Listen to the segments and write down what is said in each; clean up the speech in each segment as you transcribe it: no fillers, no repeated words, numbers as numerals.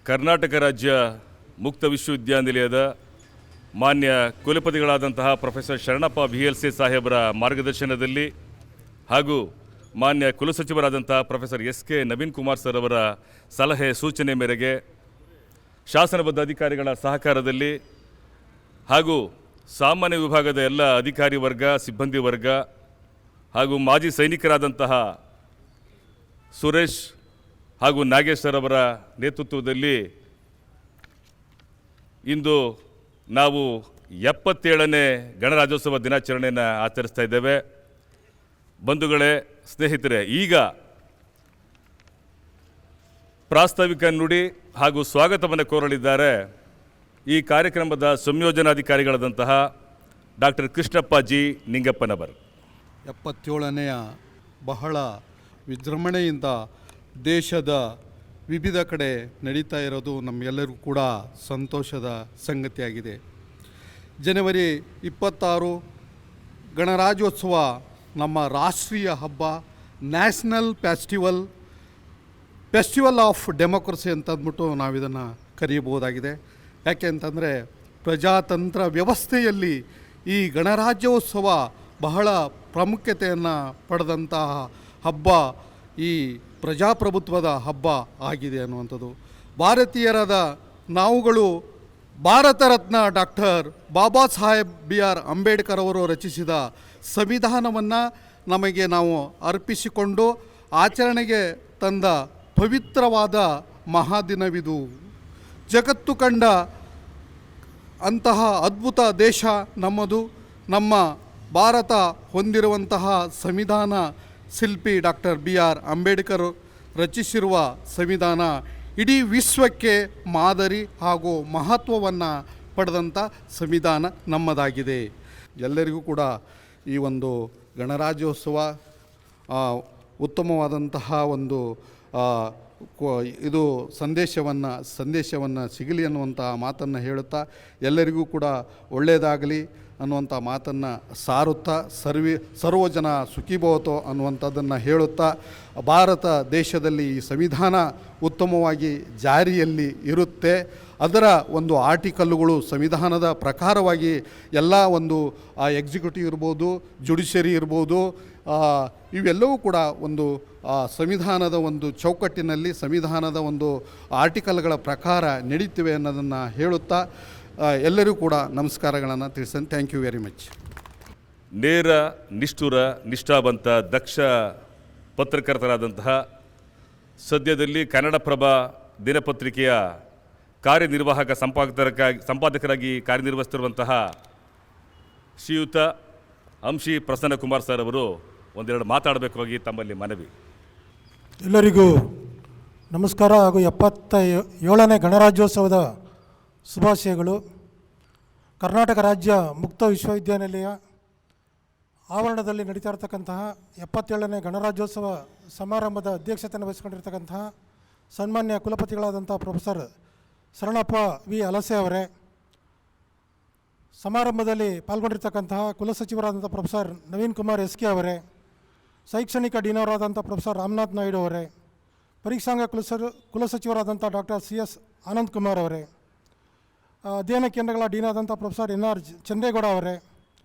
ಕರ್ನಾಟಕ ರಾಜ್ಯ ಮುಕ್ತ ವಿಶ್ವವಿದ್ಯಾನಿಲಯದ ಮಾನ್ಯ ಕುಲಪತಿಗಳಾದಂತಹ ಪ್ರೊಫೆಸರ್ ಶರಣಪ್ಪ VLC ಸಾಹೇಬರ ಮಾರ್ಗದರ್ಶನದಲ್ಲಿ ಹಾಗೂ ಮಾನ್ಯ ಕುಲಸಚಿವರಾದಂತಹ professor SK Naveen Kumar sir ಅವರ ಸಲಹೆ ಸೂಚನೆ ಮೇರೆಗೆ ಶಾಸನಬದ್ಧ ಅಧಿಕಾರಿಗಳ ಸಹಕಾರದಲ್ಲಿ ಹಾಗೂ ಸಾಮಾನ್ಯ ವಿಭಾಗದ ಎಲ್ಲ ಅಧಿಕಾರಿ ವರ್ಗ, ಸಿಬ್ಬಂದಿ ವರ್ಗ ಹಾಗೂ ಮಾಜಿ ಸೈನಿಕರಾದಂತಹ ಸುರೇಶ್ ಹಾಗೂ ನಾಗೇಶ್ ಸರ್ ಅವರ ನೇತೃತ್ವದಲ್ಲಿ ಇಂದು ನಾವು 77ನೇ ಗಣರಾಜ್ಯೋತ್ಸವ ದಿನಾಚರಣೆಯನ್ನು ಆಚರಿಸ್ತಾ ಇದ್ದೇವೆ. ಬಂಧುಗಳೇ, ಸ್ನೇಹಿತರೆ, ಈಗ ಪ್ರಾಸ್ತಾವಿಕ ನುಡಿ ಹಾಗೂ ಸ್ವಾಗತವನ್ನು ಕೋರಲಿದ್ದಾರೆ ಈ ಕಾರ್ಯಕ್ರಮದ ಸಂಯೋಜನಾಧಿಕಾರಿಗಳಾದಂತಹ ಡಾಕ್ಟರ್ ಕೃಷ್ಣಪ್ಪ ಜಿ ನಿಂಗಪ್ಪನವರು. 77ನೆಯ ಬಹಳ ವಿಜೃಂಭಣೆಯಿಂದ ದೇಶದ ವಿವಿಧ ಕಡೆ ನಡೀತಾ ಇರೋದು ನಮ್ಮೆಲ್ಲರಿಗೂ ಕೂಡ ಸಂತೋಷದ ಸಂಗತಿಯಾಗಿದೆ. ಜನವರಿ 26 ಗಣರಾಜ್ಯೋತ್ಸವ ನಮ್ಮ ರಾಷ್ಟ್ರೀಯ ಹಬ್ಬ, ನ್ಯಾಷನಲ್ ಫೆಸ್ಟಿವಲ್ ಆಫ್ ಡೆಮೋಕ್ರಸಿ ಅಂತಂದ್ಬಿಟ್ಟು ನಾವಿದನ್ನು ಕರೆಯಬಹುದಾಗಿದೆ. ಯಾಕೆ ಅಂತಂದರೆ ಪ್ರಜಾತಂತ್ರ ವ್ಯವಸ್ಥೆಯಲ್ಲಿ ಈ ಗಣರಾಜ್ಯೋತ್ಸವ ಬಹಳ ಪ್ರಾಮುಖ್ಯತೆಯನ್ನು ಪಡೆದಂತಹ ಹಬ್ಬ, ಈ ಪ್ರಜಾಪ್ರಭುತ್ವದ ಹಬ್ಬ ಆಗಿದೆ ಅನ್ನುವಂಥದ್ದು. ಭಾರತೀಯರಾದ ನಾವುಗಳು ಭಾರತ ರತ್ನ ಡಾಕ್ಟರ್ ಬಾಬಾ ಸಾಹೇಬ್ BR ಅಂಬೇಡ್ಕರ್ ಅವರು ರಚಿಸಿದ ಸಂವಿಧಾನವನ್ನು ನಮಗೆ ನಾವು ಅರ್ಪಿಸಿಕೊಂಡು ಆಚರಣೆಗೆ ತಂದ ಪವಿತ್ರವಾದ ಮಹಾದಿನವಿದು. ಜಗತ್ತು ಕಂಡ ಅಂತಹ ಅದ್ಭುತ ದೇಶ ನಮ್ಮದು. ನಮ್ಮ ಭಾರತ ಹೊಂದಿರುವಂತಹ ಸಂವಿಧಾನ ಶಿಲ್ಪಿ ಡಾಕ್ಟರ್ BR ಅಂಬೇಡ್ಕರ್ ರಚಿಸಿರುವ ಸಂವಿಧಾನ ಇಡೀ ವಿಶ್ವಕ್ಕೆ ಮಾದರಿ ಹಾಗೂ ಮಹತ್ವವನ್ನು ಪಡೆದಂಥ ಸಂವಿಧಾನ ನಮ್ಮದಾಗಿದೆ. ಎಲ್ಲರಿಗೂ ಕೂಡ ಈ ಒಂದು ಗಣರಾಜ್ಯೋತ್ಸವ ಉತ್ತಮವಾದಂತಹ ಒಂದು ಇದು ಸಂದೇಶವನ್ನು ಸಿಗಲಿ ಅನ್ನುವಂಥ ಮಾತನ್ನು ಹೇಳುತ್ತಾ, ಎಲ್ಲರಿಗೂ ಕೂಡ ಒಳ್ಳೆಯದಾಗಲಿ ಅನ್ನುವಂಥ ಮಾತನ್ನು ಸಾರುತ್ತಾ, ಸರ್ವ ಜನ ಸುಖಿಭವತೋ ಅನ್ನುವಂಥದ್ದನ್ನು ಹೇಳುತ್ತಾ, ಭಾರತ ದೇಶದಲ್ಲಿ ಈ ಸಂವಿಧಾನ ಉತ್ತಮವಾಗಿ ಜಾರಿಯಲ್ಲಿ ಇರುತ್ತೆ. ಅದರ ಒಂದು ಆರ್ಟಿಕಲ್ಗಳು ಸಂವಿಧಾನದ ಪ್ರಕಾರವಾಗಿ ಎಲ್ಲ ಒಂದು ಎಕ್ಸಿಕ್ಯೂಟಿವ್ ಇರ್ಬೋದು, ಜುಡಿಷರಿ ಇರ್ಬೋದು, ಇವೆಲ್ಲವೂ ಕೂಡ ಒಂದು ಸಂವಿಧಾನದ ಒಂದು ಚೌಕಟ್ಟಿನಲ್ಲಿ ಸಂವಿಧಾನದ ಒಂದು ಆರ್ಟಿಕಲ್ಗಳ ಪ್ರಕಾರ ನಡೀತಿವೆ ಅನ್ನೋದನ್ನು ಹೇಳುತ್ತಾ ಎಲ್ಲರಿಗೂ ಕೂಡ ನಮಸ್ಕಾರಗಳನ್ನು ತಿಳಿಸ್ತೇನೆ. Thank you very much. ನೇರ, ನಿಷ್ಠುರ, ನಿಷ್ಠಾವಂತ, ದಕ್ಷ ಪತ್ರಕರ್ತರಾದಂತಹ, ಸದ್ಯದಲ್ಲಿ ಕನ್ನಡಪ್ರಭ ದಿನಪತ್ರಿಕೆಯ ಕಾರ್ಯನಿರ್ವಾಹಕ ಸಂಪಾದಕರಾಗಿ ಕಾರ್ಯನಿರ್ವಹಿಸುತ್ತಿರುವಂತಹ ಶ್ರೀಯುತ ಅಂಶಿ ಪ್ರಸನ್ನಕುಮಾರ್ ಸರ್ ಅವರು ಒಂದೆರಡು ಮಾತಾಡಬೇಕಾಗಿ ತಮ್ಮಲ್ಲಿ ಮನವಿ. ಎಲ್ಲರಿಗೂ ನಮಸ್ಕಾರ ಹಾಗೂ 77ನೇ ಗಣರಾಜ್ಯೋತ್ಸವದ ಶುಭಾಶಯಗಳು. ಕರ್ನಾಟಕ ರಾಜ್ಯ ಮುಕ್ತ ವಿಶ್ವವಿದ್ಯಾನಿಲಯ ಆವರಣದಲ್ಲಿ ನಡೀತಾ ಇರತಕ್ಕಂತಹ 77ನೇ ಗಣರಾಜ್ಯೋತ್ಸವ ಸಮಾರಂಭದ ಅಧ್ಯಕ್ಷತೆಯನ್ನು ವಹಿಸಿಕೊಂಡಿರ್ತಕ್ಕಂತಹ ಸನ್ಮಾನ್ಯ ಕುಲಪತಿಗಳಾದಂಥ ಪ್ರೊಫೆಸರ್ ಶರಣಪ್ಪ VLC ಅವರೇ, ಸಮಾರಂಭದಲ್ಲಿ ಪಾಲ್ಗೊಂಡಿರ್ತಕ್ಕಂತಹ ಕುಲಸಚಿವರಾದಂಥ ಪ್ರೊಫೆಸರ್ ನವೀನ್ ಕುಮಾರ್ SK ಅವರೇ, ಶೈಕ್ಷಣಿಕ ಡೀನರಾದಂಥ ಪ್ರೊಫೆಸರ್ ರಾಮನಾಥ್ ನಾಯ್ಡು ಅವರೇ, ಪರೀಕ್ಷಾಂಗ ಕುಲಸಚಿವರಾದಂಥ ಡಾಕ್ಟರ್ CS ಆನಂದ್ ಕುಮಾರ್ ಅವರೇ, ಅಧ್ಯಯನ ಕೇಂದ್ರಗಳ ಡೀನಾದಂಥ ಪ್ರೊಫೆಸರ್ NR ಚಂದ್ರೇಗೌಡ ಅವರೇ,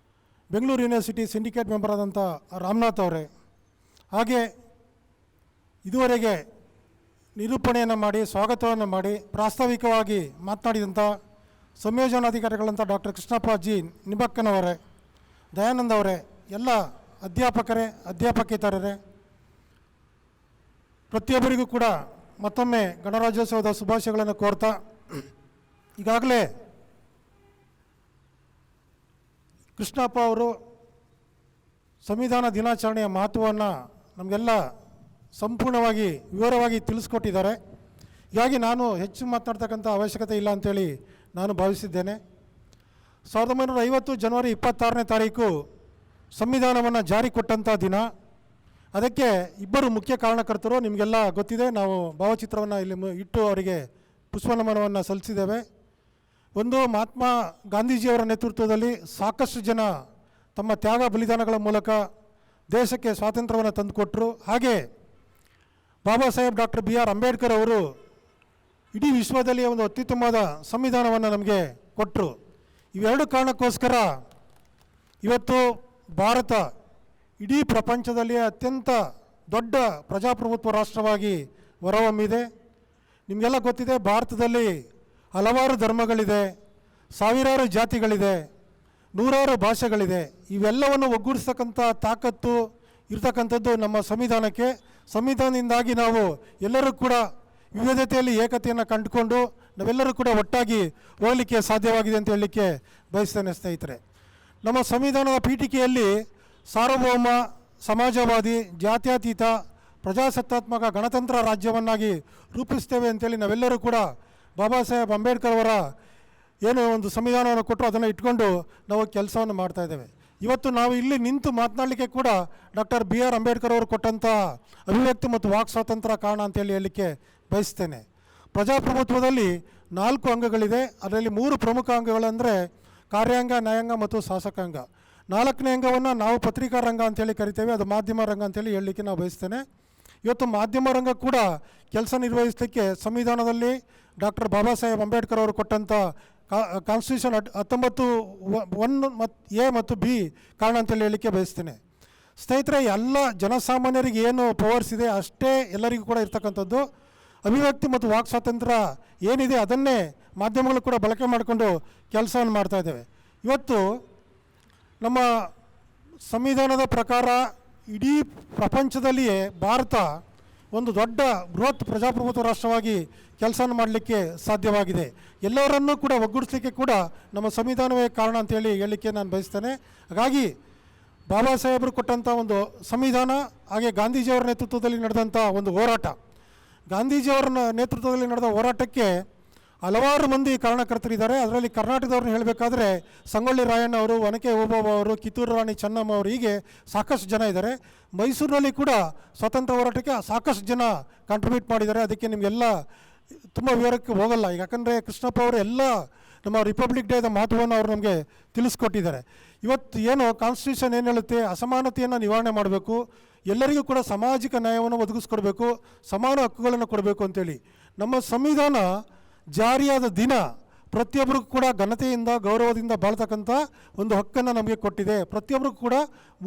ಬೆಂಗಳೂರು ಯೂನಿವರ್ಸಿಟಿ ಸಿಂಡಿಕೇಟ್ ಮೆಂಬರ್ ಆದಂಥ ರಾಮನಾಥ್ ಅವರೇ, ಹಾಗೆ ಇದುವರೆಗೆ ನಿರೂಪಣೆಯನ್ನು ಮಾಡಿ ಸ್ವಾಗತವನ್ನು ಮಾಡಿ ಪ್ರಾಸ್ತಾವಿಕವಾಗಿ ಮಾತನಾಡಿದಂಥ ಸಂಯೋಜನಾಧಿಕಾರಿಗಳಂಥ ಡಾಕ್ಟರ್ ಕೃಷ್ಣಪ್ಪ ಜಿ ನಿಂಗಪ್ಪನವರೇ, ದಯಾನಂದ ಅವರೇ, ಎಲ್ಲ ಅಧ್ಯಾಪಕರೇ, ಅಧ್ಯಾಪಕೇತರರೇ, ಪ್ರತಿಯೊಬ್ಬರಿಗೂ ಕೂಡ ಮತ್ತೊಮ್ಮೆ ಗಣರಾಜ್ಯೋತ್ಸವದ ಶುಭಾಶಯಗಳನ್ನು ಕೋರ್ತಾ, ಈಗಾಗಲೇ ಕೃಷ್ಣಪ್ಪ ಅವರು ಸಂವಿಧಾನ ದಿನಾಚರಣೆಯ ಮಹತ್ವವನ್ನು ನಮಗೆಲ್ಲ ಸಂಪೂರ್ಣವಾಗಿ ವಿವರವಾಗಿ ತಿಳಿಸ್ಕೊಟ್ಟಿದ್ದಾರೆ. ಹೀಗಾಗಿ ನಾನು ಹೆಚ್ಚು ಮಾತನಾಡ್ತಕ್ಕಂಥ ಅವಶ್ಯಕತೆ ಇಲ್ಲ ಅಂಥೇಳಿ ನಾನು ಭಾವಿಸಿದ್ದೇನೆ. 1950 ಜನವರಿ 26ನೇ ತಾರೀಕು ಸಂವಿಧಾನವನ್ನು ಜಾರಿ ಕೊಟ್ಟಂಥ ದಿನ. ಅದಕ್ಕೆ ಇಬ್ಬರು ಮುಖ್ಯ ಕಾರಣಕರ್ತರು ನಿಮಗೆಲ್ಲ ಗೊತ್ತಿದೆ. ನಾವು ಭಾವಚಿತ್ರವನ್ನು ಇಲ್ಲಿ ಇಟ್ಟು ಅವರಿಗೆ ಪುಷ್ಪನಮನವನ್ನು ಸಲ್ಲಿಸಿದ್ದೇವೆ. ಒಂದು, ಮಹಾತ್ಮ ಗಾಂಧೀಜಿಯವರ ನೇತೃತ್ವದಲ್ಲಿ ಸಾಕಷ್ಟು ಜನ ತಮ್ಮ ತ್ಯಾಗ ಬಲಿದಾನಗಳ ಮೂಲಕ ದೇಶಕ್ಕೆ ಸ್ವಾತಂತ್ರ್ಯವನ್ನು ತಂದುಕೊಟ್ಟರು. ಹಾಗೆ ಬಾಬಾ ಸಾಹೇಬ್ ಡಾಕ್ಟರ್ BR ಅಂಬೇಡ್ಕರ್ ಅವರು ಇಡೀ ವಿಶ್ವದಲ್ಲಿ ಒಂದು ಅತ್ಯುತ್ತಮವಾದ ಸಂವಿಧಾನವನ್ನು ನಮಗೆ ಕೊಟ್ಟರು. ಇವೆರಡು ಕಾರಣಕ್ಕೋಸ್ಕರ ಇವತ್ತು ಭಾರತ ಇಡೀ ಪ್ರಪಂಚದಲ್ಲಿ ಅತ್ಯಂತ ದೊಡ್ಡ ಪ್ರಜಾಪ್ರಭುತ್ವ ರಾಷ್ಟ್ರವಾಗಿ ಹೊರಹೊಮ್ಮಿದೆ. ನಿಮಗೆಲ್ಲ ಗೊತ್ತಿದೆ, ಭಾರತದಲ್ಲಿ ಹಲವಾರು ಧರ್ಮಗಳಿದೆ, ಸಾವಿರಾರು ಜಾತಿಗಳಿದೆ, ನೂರಾರು ಭಾಷೆಗಳಿದೆ. ಇವೆಲ್ಲವನ್ನು ಒಗ್ಗೂಡಿಸ್ತಕ್ಕಂಥ ತಾಕತ್ತು ಇರ್ತಕ್ಕಂಥದ್ದು ನಮ್ಮ ಸಂವಿಧಾನಕ್ಕೆ. ಸಂವಿಧಾನದಿಂದಾಗಿ ನಾವು ಎಲ್ಲರೂ ಕೂಡ ವಿವಿಧತೆಯಲ್ಲಿ ಏಕತೆಯನ್ನು ಕಂಡುಕೊಂಡು ನಾವೆಲ್ಲರೂ ಕೂಡ ಒಟ್ಟಾಗಿ ಹೋಗಲಿಕ್ಕೆ ಸಾಧ್ಯವಾಗಿದೆ ಅಂತ ಹೇಳಲಿಕ್ಕೆ ಬಯಸ್ತೇನೆ ಸ್ನೇಹಿತರೆ. ನಮ್ಮ ಸಂವಿಧಾನದ ಪೀಠಿಕೆಯಲ್ಲಿ ಸಾರ್ವಭೌಮ, ಸಮಾಜವಾದಿ, ಜಾತ್ಯತೀತ, ಪ್ರಜಾಸತ್ತಾತ್ಮಕ ಗಣತಂತ್ರ ರಾಜ್ಯವನ್ನಾಗಿ ರೂಪಿಸ್ತೇವೆ ಅಂತೇಳಿ ನಾವೆಲ್ಲರೂ ಕೂಡ ಬಾಬಾ ಸಾಹೇಬ್ ಅಂಬೇಡ್ಕರ್ ಅವರ ಏನು ಒಂದು ಸಂವಿಧಾನವನ್ನು ಕೊಟ್ಟರು ಅದನ್ನು ಇಟ್ಕೊಂಡು ನಾವು ಕೆಲಸವನ್ನು ಮಾಡ್ತಾಯಿದ್ದೇವೆ. ಇವತ್ತು ನಾವು ಇಲ್ಲಿ ನಿಂತು ಮಾತನಾಡಲಿಕ್ಕೆ ಕೂಡ ಡಾಕ್ಟರ್ BR ಅಂಬೇಡ್ಕರ್ ಅವರು ಕೊಟ್ಟಂಥ ಅಭಿವ್ಯಕ್ತಿ ಮತ್ತು ವಾಕ್ ಸ್ವಾತಂತ್ರ್ಯ ಕಾರಣ ಅಂತೇಳಿ ಹೇಳಲಿಕ್ಕೆ ಬಯಸ್ತೇನೆ. ಪ್ರಜಾಪ್ರಭುತ್ವದಲ್ಲಿ 4 ಅಂಗಗಳಿದೆ. ಅದರಲ್ಲಿ 3 ಪ್ರಮುಖ ಅಂಗಗಳಂದರೆ ಕಾರ್ಯಾಂಗ, ನ್ಯಾಯಾಂಗ ಮತ್ತು ಶಾಸಕಾಂಗ. 4ನೇ ಅಂಗವನ್ನು ನಾವು ಪತ್ರಿಕಾ ರಂಗ ಅಂತೇಳಿ ಕರಿತೇವೆ, ಅದು ಮಾಧ್ಯಮ ರಂಗ ಅಂತೇಳಿ ಹೇಳಲಿಕ್ಕೆ ನಾವು ಬಯಸ್ತೇನೆ. ಇವತ್ತು ಮಾಧ್ಯಮ ರಂಗ ಕೂಡ ಕೆಲಸ ನಿರ್ವಹಿಸಲಿಕ್ಕೆ ಸಂವಿಧಾನದಲ್ಲಿ ಡಾಕ್ಟರ್ ಬಾಬಾ ಸಾಹೇಬ್ ಅಂಬೇಡ್ಕರ್ ಅವರು ಕೊಟ್ಟಂಥ ಕಾನ್ಸ್ಟಿಟ್ಯೂಷನ್ 19(1) ಮತ್ತು B ಕಾರಣ ಅಂತೇಳಿ ಹೇಳಲಿಕ್ಕೆ ಬಯಸ್ತೇನೆ. ಸ್ನೇಹಿತರೆ, ಎಲ್ಲ ಜನಸಾಮಾನ್ಯರಿಗೆ ಏನು ಪವರ್ಸ್ ಇದೆ ಅಷ್ಟೇ ಎಲ್ಲರಿಗೂ ಕೂಡ ಇರ್ತಕ್ಕಂಥದ್ದು. ಅಭಿವ್ಯಕ್ತಿ ಮತ್ತು ವಾಕ್ ಸ್ವಾತಂತ್ರ್ಯ ಏನಿದೆ ಅದನ್ನೇ ಮಾಧ್ಯಮಗಳು ಕೂಡ ಬಳಕೆ ಮಾಡಿಕೊಂಡು ಕೆಲಸವನ್ನು ಮಾಡ್ತಾಯಿದ್ದೇವೆ. ಇವತ್ತು ನಮ್ಮ ಸಂವಿಧಾನದ ಪ್ರಕಾರ ಇಡೀ ಪ್ರಪಂಚದಲ್ಲಿಯೇ ಭಾರತ ಒಂದು ದೊಡ್ಡ ಬೃಹತ್ ಪ್ರಜಾಪ್ರಭುತ್ವ ರಾಷ್ಟ್ರವಾಗಿ ಕೆಲಸವನ್ನು ಮಾಡಲಿಕ್ಕೆ ಸಾಧ್ಯವಾಗಿದೆ. ಎಲ್ಲರನ್ನೂ ಕೂಡ ಒಗ್ಗೂಡಿಸಲಿಕ್ಕೆ ಕೂಡ ನಮ್ಮ ಸಂವಿಧಾನವೇ ಕಾರಣ ಅಂತೇಳಿ ಹೇಳಲಿಕ್ಕೆ ನಾನು ಬಯಸ್ತೇನೆ. ಹಾಗಾಗಿ ಬಾಬಾ ಸಾಹೇಬರು ಕೊಟ್ಟಂಥ ಒಂದು ಸಂವಿಧಾನ, ಹಾಗೆ ಗಾಂಧೀಜಿಯವರ ನೇತೃತ್ವದಲ್ಲಿ ನಡೆದಂಥ ಒಂದು ಹೋರಾಟ, ಗಾಂಧೀಜಿಯವರ ನೇತೃತ್ವದಲ್ಲಿ ನಡೆದ ಹೋರಾಟಕ್ಕೆ ಹಲವಾರು ಮಂದಿ ಕಾರಣಕರ್ತರಿದ್ದಾರೆ. ಅದರಲ್ಲಿ ಕರ್ನಾಟಕದವ್ರನ್ನ ಹೇಳಬೇಕಾದ್ರೆ ಸಂಗೊಳ್ಳಿ ರಾಯಣ್ಣ ಅವರು, ಒನಕೆ ಓಬವ್ವ ಅವರು, ಕಿತ್ತೂರು ರಾಣಿ ಚೆನ್ನಮ್ಮ ಅವರು, ಹೀಗೆ ಸಾಕಷ್ಟು ಜನ ಇದ್ದಾರೆ. ಮೈಸೂರಿನಲ್ಲಿ ಕೂಡ ಸ್ವಾತಂತ್ರ್ಯ ಹೋರಾಟಕ್ಕೆ ಸಾಕಷ್ಟು ಜನ ಕಾಂಟ್ರಿಬ್ಯೂಟ್ ಮಾಡಿದ್ದಾರೆ. ಅದಕ್ಕೆ ನಿಮಗೆಲ್ಲ ತುಂಬ ವಿವರಕ್ಕೆ ಹೋಗಲ್ಲ. ಯಾಕಂದರೆ ಕೃಷ್ಣಪ್ಪ ಅವರು ಎಲ್ಲ ನಮ್ಮ ರಿಪಬ್ಲಿಕ್ ಡೇದ ಮಹತ್ವವನ್ನು ಅವರು ನಮಗೆ ತಿಳಿಸ್ಕೊಟ್ಟಿದ್ದಾರೆ. ಇವತ್ತು ಏನು ಕಾನ್ಸ್ಟಿಟ್ಯೂಷನ್ ಏನು ಹೇಳುತ್ತೆ, ಅಸಮಾನತೆಯನ್ನು ನಿವಾರಣೆ ಮಾಡಬೇಕು, ಎಲ್ಲರಿಗೂ ಕೂಡ ಸಾಮಾಜಿಕ ನ್ಯಾಯವನ್ನು ಒದಗಿಸ್ಕೊಡ್ಬೇಕು, ಸಮಾನ ಹಕ್ಕುಗಳನ್ನು ಕೊಡಬೇಕು ಅಂತೇಳಿ ನಮ್ಮ ಸಂವಿಧಾನ ಜಾರಿಯಾದ ದಿನ ಪ್ರತಿಯೊಬ್ಬರಿಗೂ ಕೂಡ ಘನತೆಯಿಂದ ಗೌರವದಿಂದ ಬಾಳ್ತಕ್ಕಂಥ ಒಂದು ಹಕ್ಕನ್ನು ನಮಗೆ ಕೊಟ್ಟಿದೆ. ಪ್ರತಿಯೊಬ್ಬರಿಗೂ ಕೂಡ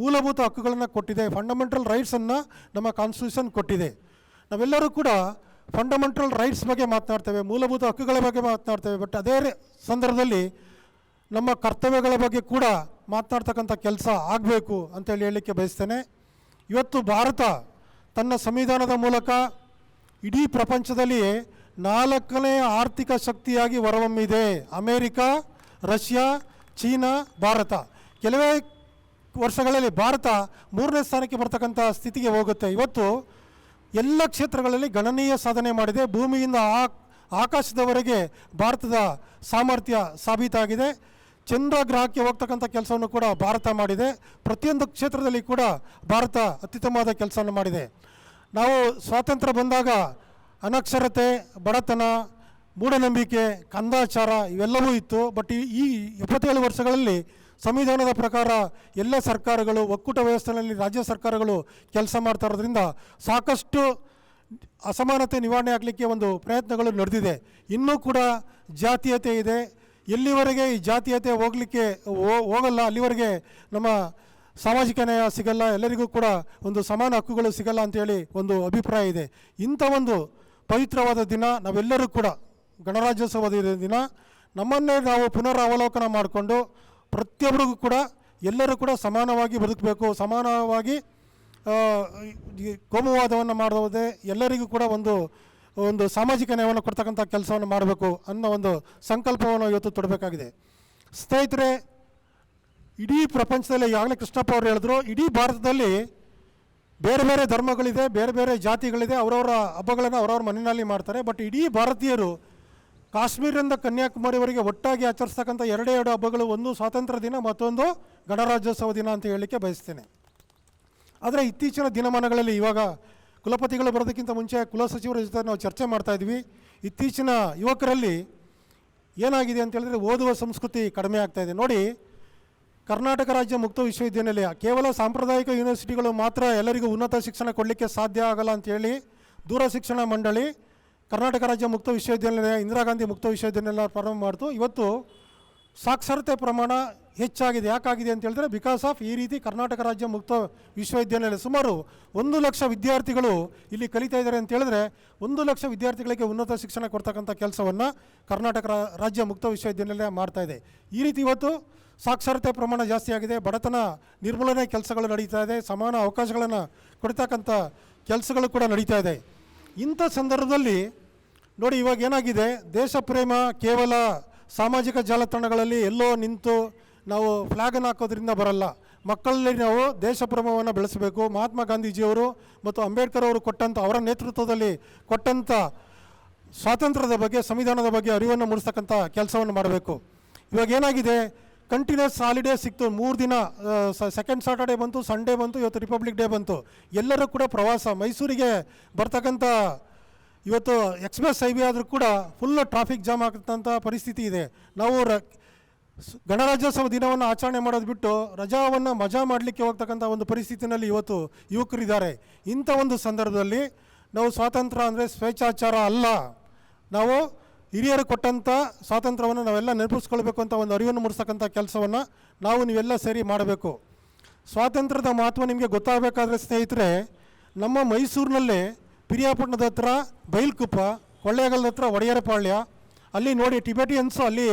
ಮೂಲಭೂತ ಹಕ್ಕುಗಳನ್ನು ಕೊಟ್ಟಿದೆ. ಫಂಡಮೆಂಟಲ್ ರೈಟ್ಸನ್ನು ನಮ್ಮ ಕಾನ್ಸ್ಟಿಟ್ಯೂಷನ್ ಕೊಟ್ಟಿದೆ. ನಾವೆಲ್ಲರೂ ಕೂಡ ಫಂಡಮೆಂಟಲ್ ರೈಟ್ಸ್ ಬಗ್ಗೆ ಮಾತನಾಡ್ತೇವೆ, ಮೂಲಭೂತ ಹಕ್ಕುಗಳ ಬಗ್ಗೆ ಮಾತನಾಡ್ತೇವೆ. ಬಟ್ ಅದೇ ಸಂದರ್ಭದಲ್ಲಿ ನಮ್ಮ ಕರ್ತವ್ಯಗಳ ಬಗ್ಗೆ ಕೂಡ ಮಾತನಾಡ್ತಕ್ಕಂಥ ಕೆಲಸ ಆಗಬೇಕು ಅಂತೇಳಿ ಹೇಳಲಿಕ್ಕೆ ಬಯಸ್ತೇನೆ. ಇವತ್ತು ಭಾರತ ತನ್ನ ಸಂವಿಧಾನದ ಮೂಲಕ ಇಡೀ ಪ್ರಪಂಚದಲ್ಲಿ 4ನೇ ಆರ್ಥಿಕ ಶಕ್ತಿಯಾಗಿ ಹೊರಹೊಮ್ಮಿದೆ. America, Russia, China, Bharat. ಕೆಲವೇ ವರ್ಷಗಳಲ್ಲಿ ಭಾರತ 3ನೇ ಸ್ಥಾನಕ್ಕೆ ಬರ್ತಕ್ಕಂಥ ಸ್ಥಿತಿಗೆ ಹೋಗುತ್ತೆ. ಇವತ್ತು ಎಲ್ಲ ಕ್ಷೇತ್ರಗಳಲ್ಲಿ ಗಣನೀಯ ಸಾಧನೆ ಮಾಡಿದೆ. ಭೂಮಿಯಿಂದ ಆಕಾಶದವರೆಗೆ ಭಾರತದ ಸಾಮರ್ಥ್ಯ ಸಾಬೀತಾಗಿದೆ. ಚಂದ್ರ ಗ್ರಹಕ್ಕೆ ಹೋಗ್ತಕ್ಕಂಥ ಕೆಲಸವನ್ನು ಕೂಡ ಭಾರತ ಮಾಡಿದೆ. ಪ್ರತಿಯೊಂದು ಕ್ಷೇತ್ರದಲ್ಲಿ ಕೂಡ ಭಾರತ ಅತ್ಯುತ್ತಮವಾದ ಕೆಲಸವನ್ನು ಮಾಡಿದೆ. ನಾವು ಸ್ವಾತಂತ್ರ್ಯ ಬಂದಾಗ ಅನಕ್ಷರತೆ, ಬಡತನ, ಮೂಢನಂಬಿಕೆ, ಕಂದಾಚಾರ ಇವೆಲ್ಲವೂ ಇತ್ತು. ಬಟ್ ಈ 27 ವರ್ಷಗಳಲ್ಲಿ ಸಂವಿಧಾನದ ಪ್ರಕಾರ ಎಲ್ಲ ಸರ್ಕಾರಗಳು ಒಕ್ಕೂಟ ವ್ಯವಸ್ಥೆಯಲ್ಲಿ ರಾಜ್ಯ ಸರ್ಕಾರಗಳು ಕೆಲಸ ಮಾಡ್ತಾ ಇರೋದ್ರಿಂದ ಸಾಕಷ್ಟು ಅಸಮಾನತೆ ನಿವಾರಣೆ ಆಗಲಿಕ್ಕೆ ಒಂದು ಪ್ರಯತ್ನಗಳು ನಡೆದಿದೆ. ಇನ್ನೂ ಕೂಡ ಜಾತೀಯತೆ ಇದೆ. ಎಲ್ಲಿವರೆಗೆ ಈ ಜಾತೀಯತೆ ಹೋಗಲ್ಲ ಅಲ್ಲಿವರೆಗೆ ನಮ್ಮ ಸಾಮಾಜಿಕ ನ್ಯಾಯ ಸಿಗಲ್ಲ, ಎಲ್ಲರಿಗೂ ಕೂಡ ಒಂದು ಸಮಾನ ಹಕ್ಕುಗಳು ಸಿಗಲ್ಲ ಅಂತೇಳಿ ಒಂದು ಅಭಿಪ್ರಾಯ ಇದೆ. ಇಂಥ ಒಂದು ಪವಿತ್ರವಾದ ದಿನ ನಾವೆಲ್ಲರೂ ಕೂಡ ಗಣರಾಜ್ಯೋತ್ಸವದ ದಿನ ನಮ್ಮನ್ನೇ ನಾವು ಪುನರಾವಲೋಕನ ಮಾಡಿಕೊಂಡು ಪ್ರತಿಯೊಬ್ಬರಿಗೂ ಕೂಡ ಎಲ್ಲರೂ ಕೂಡ ಸಮಾನವಾಗಿ ಬದುಕಬೇಕು, ಸಮಾನವಾಗಿ ಕೋಮುವಾದವನ್ನು ಮಾಡೋದೇ ಎಲ್ಲರಿಗೂ ಕೂಡ ಒಂದು ಸಾಮಾಜಿಕ ನ್ಯಾಯವನ್ನು ಕೊಡ್ತಕ್ಕಂಥ ಕೆಲಸವನ್ನು ಮಾಡಬೇಕು ಅನ್ನೋ ಒಂದು ಸಂಕಲ್ಪವನ್ನು ಇವತ್ತು ತೊಡಬೇಕಾಗಿದೆ. ಸ್ನೇಹಿತರೆ, ಇಡೀ ಪ್ರಪಂಚದಲ್ಲಿ ಈಗಾಗಲೇ ಕೃಷ್ಣಪ್ಪ ಅವರು ಹೇಳಿದ್ರು, ಇಡೀ ಭಾರತದಲ್ಲಿ ಬೇರೆ ಬೇರೆ ಧರ್ಮಗಳಿದೆ, ಬೇರೆ ಬೇರೆ ಜಾತಿಗಳಿದೆ, ಅವರವರ ಹಬ್ಬಗಳನ್ನು ಅವರವ್ರ ಮನೆಯಲ್ಲಿ ಮಾಡ್ತಾರೆ. ಬಟ್ ಇಡೀ ಭಾರತೀಯರು ಕಾಶ್ಮೀರದಿಂದ ಕನ್ಯಾಕುಮಾರಿವರೆಗೆ ಒಟ್ಟಾಗಿ ಆಚರಿಸ್ತಕ್ಕಂಥ 2 ಹಬ್ಬಗಳು, ಒಂದು ಸ್ವಾತಂತ್ರ್ಯ ದಿನ, ಮತ್ತೊಂದು ಗಣರಾಜ್ಯೋತ್ಸವ ದಿನ ಅಂತ ಹೇಳಲಿಕ್ಕೆ ಬಯಸ್ತೇನೆ. ಆದರೆ ಇತ್ತೀಚಿನ ದಿನಮಾನಗಳಲ್ಲಿ ಇವಾಗ ಕುಲಪತಿಗಳು ಬರೋದಕ್ಕಿಂತ ಮುಂಚೆ ಕುಲಸಚಿವರ ಜೊತೆ ನಾವು ಚರ್ಚೆ ಮಾಡ್ತಾಯಿದ್ವಿ. ಇತ್ತೀಚಿನ ಯುವಕರಲ್ಲಿ ಏನಾಗಿದೆ ಅಂತ ಹೇಳಿದ್ರೆ ಓದುವ ಸಂಸ್ಕೃತಿ ಕಡಿಮೆ ಆಗ್ತಾಯಿದೆ. ನೋಡಿ, ಕರ್ನಾಟಕ ರಾಜ್ಯ ಮುಕ್ತ ವಿಶ್ವವಿದ್ಯಾನಿಲಯ ಕೇವಲ ಸಾಂಪ್ರದಾಯಿಕ ಯೂನಿವರ್ಸಿಟಿಗಳು ಮಾತ್ರ ಎಲ್ಲರಿಗೂ ಉನ್ನತ ಶಿಕ್ಷಣ ಕೊಡಲಿಕ್ಕೆ ಸಾಧ್ಯ ಆಗಲ್ಲ ಅಂಥೇಳಿ ದೂರ ಶಿಕ್ಷಣ ಮಂಡಳಿ ಕರ್ನಾಟಕ ರಾಜ್ಯ ಮುಕ್ತ ವಿಶ್ವವಿದ್ಯಾನಿಲಯ, ಇಂದಿರಾ ಗಾಂಧಿ ಮುಕ್ತ ವಿಶ್ವವಿದ್ಯಾನಿಲಯ ಪ್ರಾರಂಭ ಮಾಡ್ತು. ಇವತ್ತು ಸಾಕ್ಷರತೆ ಪ್ರಮಾಣ ಹೆಚ್ಚಾಗಿದೆ. ಯಾಕಾಗಿದೆ ಅಂತ ಹೇಳಿದ್ರೆ ಬಿಕಾಸ್ ಆಫ್ ಈ ರೀತಿ ಕರ್ನಾಟಕ ರಾಜ್ಯ ಮುಕ್ತ ವಿಶ್ವವಿದ್ಯಾನಿಲಯ. ಸುಮಾರು 1 ಲಕ್ಷ ವಿದ್ಯಾರ್ಥಿಗಳು ಇಲ್ಲಿ ಕಲಿತಾ ಇದ್ದಾರೆ ಅಂತ ಹೇಳಿದ್ರೆ 1 ಲಕ್ಷ ವಿದ್ಯಾರ್ಥಿಗಳಿಗೆ ಉನ್ನತ ಶಿಕ್ಷಣ ಕೊಡ್ತಕ್ಕಂಥ ಕೆಲಸವನ್ನು ಕರ್ನಾಟಕ ರಾಜ್ಯ ಮುಕ್ತ ವಿಶ್ವವಿದ್ಯಾನಿಲಯ ಮಾಡ್ತಾ ಇದೆ. ಈ ರೀತಿ ಇವತ್ತು ಸಾಕ್ಷರತೆ ಪ್ರಮಾಣ ಜಾಸ್ತಿ ಆಗಿದೆ, ಬಡತನ ನಿರ್ಮೂಲನೆ ಕೆಲಸಗಳು ನಡೀತಾ ಇದೆ, ಸಮಾನ ಅವಕಾಶಗಳನ್ನು ಕೊಡ್ತಕ್ಕಂಥ ಕೆಲಸಗಳು ಕೂಡ ನಡೀತಾ ಇದೆ. ಇಂಥ ಸಂದರ್ಭದಲ್ಲಿ ನೋಡಿ, ಇವಾಗ ಏನಾಗಿದೆ, ದೇಶ ಪ್ರೇಮ ಕೇವಲ ಸಾಮಾಜಿಕ ಜಾಲತಾಣಗಳಲ್ಲಿ ಎಲ್ಲೋ ನಿಂತು ನಾವು ಫ್ಲ್ಯಾಗನ್ನು ಹಾಕೋದ್ರಿಂದ ಬರಲ್ಲ. ಮಕ್ಕಳಲ್ಲಿ ನಾವು ದೇಶ ಪ್ರೇಮವನ್ನು ಬೆಳೆಸಬೇಕು. ಮಹಾತ್ಮ ಗಾಂಧೀಜಿಯವರು ಮತ್ತು ಅಂಬೇಡ್ಕರ್ ಅವರು ಕೊಟ್ಟಂಥ, ಅವರ ನೇತೃತ್ವದಲ್ಲಿ ಕೊಟ್ಟಂಥ ಸ್ವಾತಂತ್ರ್ಯದ ಬಗ್ಗೆ, ಸಂವಿಧಾನದ ಬಗ್ಗೆ ಅರಿವನ್ನು ಮೂಡಿಸ್ತಕ್ಕಂಥ ಕೆಲಸವನ್ನು ಮಾಡಬೇಕು. ಇವಾಗ ಏನಾಗಿದೆ, ಕಂಟಿನ್ಯೂಸ್ ಹಾಲಿಡೇ ಸಿಕ್ತು. 3 ದಿನ, ಸೆಕೆಂಡ್ ಸಾಟರ್ಡೇ ಬಂತು, ಸಂಡೇ ಬಂತು, ಇವತ್ತು ರಿಪಬ್ಲಿಕ್ ಡೇ ಬಂತು. ಎಲ್ಲರೂ ಕೂಡ ಪ್ರವಾಸ ಮೈಸೂರಿಗೆ ಬರ್ತಕ್ಕಂಥ, ಇವತ್ತು ಎಕ್ಸ್ಪ್ರೆಸ್ ಹೈವೇ ಆದರೂ ಕೂಡ ಫುಲ್ಲು ಟ್ರಾಫಿಕ್ ಜಾಮ್ ಆಗ್ತಂಥ ಪರಿಸ್ಥಿತಿ ಇದೆ. ನಾವು ಗಣರಾಜ್ಯೋತ್ಸವ ದಿನವನ್ನು ಆಚರಣೆ ಮಾಡೋದು ಬಿಟ್ಟು ರಜಾವನ್ನು ಮಜಾ ಮಾಡಲಿಕ್ಕೆ ಹೋಗ್ತಕ್ಕಂಥ ಒಂದು ಪರಿಸ್ಥಿತಿನಲ್ಲಿ ಇವತ್ತು ಯುವಕರಿದ್ದಾರೆ. ಇಂಥ ಒಂದು ಸಂದರ್ಭದಲ್ಲಿ ನಾವು ಸ್ವಾತಂತ್ರ್ಯ ಅಂದರೆ ಸ್ವೇಚ್ಛಾಚಾರ ಅಲ್ಲ, ನಾವು ಹಿರಿಯರು ಕೊಟ್ಟಂಥ ಸ್ವಾತಂತ್ರ್ಯವನ್ನು ನಾವೆಲ್ಲ ನೆನಪಿಸ್ಕೊಳ್ಬೇಕು ಅಂತ ಒಂದು ಅರಿವನ್ನು ಮೂಡಿಸ್ತಕ್ಕಂಥ ಕೆಲಸವನ್ನು ನಾವು ನೀವೆಲ್ಲ ಸೇರಿ ಮಾಡಬೇಕು. ಸ್ವಾತಂತ್ರ್ಯದ ಮಹತ್ವ ನಿಮಗೆ ಗೊತ್ತಾಗಬೇಕಾದ್ರೆ ಸ್ನೇಹಿತರೆ, ನಮ್ಮ ಮೈಸೂರಿನಲ್ಲೇ ಪಿರಿಯಾಪಟ್ಟಣದ ಹತ್ರ ಬೈಲ್ಕುಪ್ಪ, ಕೊಳ್ಳೇಗಾಲದ ಹತ್ರ ಒಡೆಯರಪಾಳ್ಯ, ಅಲ್ಲಿ ನೋಡಿ ಟಿಬೆಟಿಯನ್ಸು ಅಲ್ಲಿ